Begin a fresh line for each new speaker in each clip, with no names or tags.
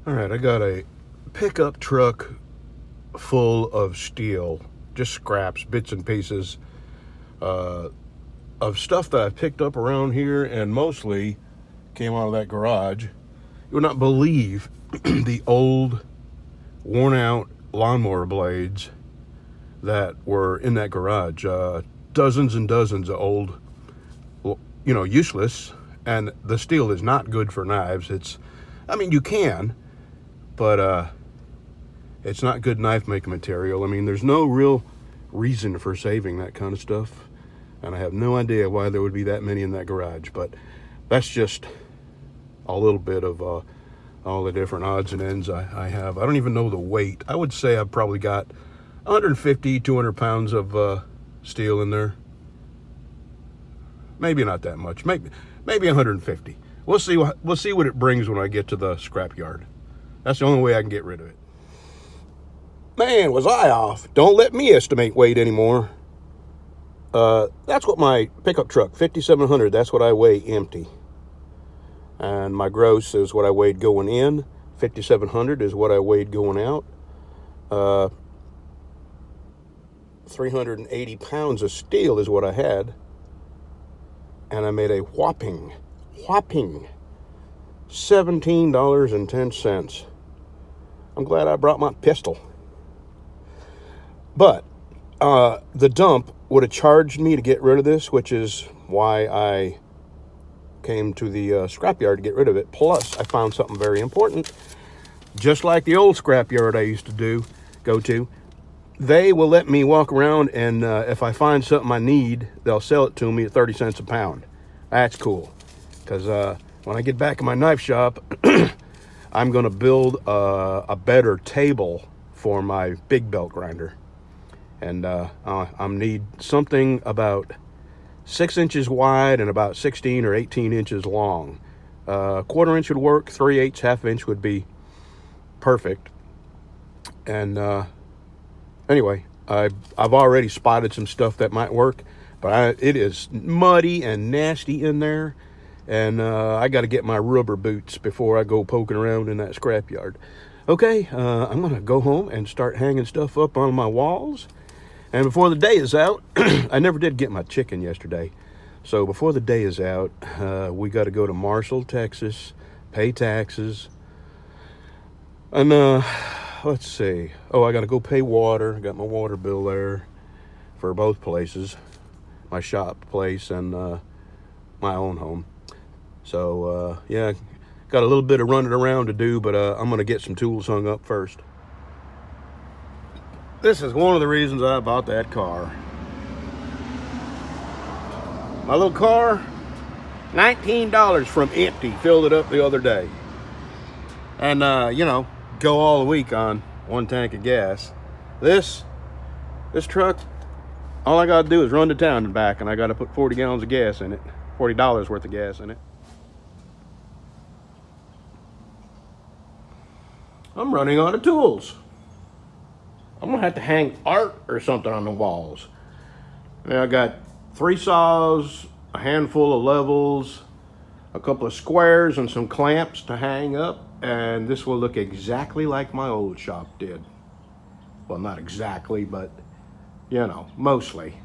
All right, I got a pickup truck full of steel, just scraps, bits and pieces of stuff that I picked up around here, and mostly came out of that garage. You would not believe the old, worn out lawnmower blades that were in that garage. Dozens and dozens of old, useless, and the steel is not good for knives. You can, but it's not good knife making material. There's no real reason for saving that kind of stuff, and I have no idea why there would be that many in that garage, but that's just a little bit of all the different odds and ends I have. I don't even know the weight. I would say I've probably got 150, 200 pounds of steel in there. Maybe not that much. Maybe 150. We'll see what it brings when I get to the scrap yard. That's the only way I can get rid of it. Man, was I off. Don't let me estimate weight anymore. That's what my pickup truck, 5700, that's what I weigh empty. And my gross is what I weighed going in. 5700 is what I weighed going out. 380 pounds of steel is what I had. And I made a whopping $17.10. I'm glad I brought my pistol. But the dump would have charged me to get rid of this, which is why I came to the scrapyard to get rid of it. Plus, I found something very important. Just like the old scrapyard I used to go to, they will let me walk around, and if I find something I need, they'll sell it to me at 30 cents a pound. That's cool, because when I get back in my knife shop, I'm going to build a better table for my big belt grinder. And I need something about 6 inches wide and about 16 or 18 inches long. Quarter inch would work, 3/8, half inch would be perfect. And anyway, I've already spotted some stuff that might work, but it is muddy and nasty in there. And I got to get my rubber boots before I go poking around in that scrapyard. Okay, I'm going to go home and start hanging stuff up on my walls. And before the day is out, I never did get my chicken yesterday. So before the day is out, we got to go to Marshall, Texas, pay taxes. And let's see. Oh, I got to go pay water. I got my water bill there for both places, my shop place and my own home. So, yeah, got a little bit of running around to do, but I'm going to get some tools hung up first. This is one of the reasons I bought that car. My little car, $19 from empty. Filled it up the other day. And, go all the week on one tank of gas. This truck, all I got to do is run to town and back, and I got to put 40 gallons of gas in it. $40 worth of gas in it. I'm running out of tools. I'm going to have to hang art or something on the walls. Now I got 3 saws, a handful of levels, a couple of squares, and some clamps to hang up. And this will look exactly like my old shop did. Well, not exactly, but, mostly.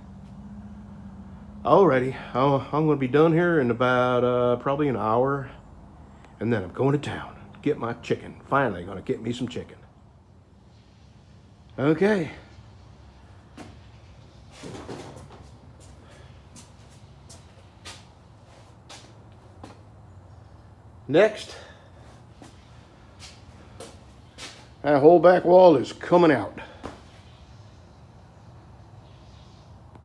Alrighty, I'm going to be done here in about probably an hour. And then I'm going to town to get my chicken. Finally going to get me some chicken. Okay. Next, that whole back wall is coming out.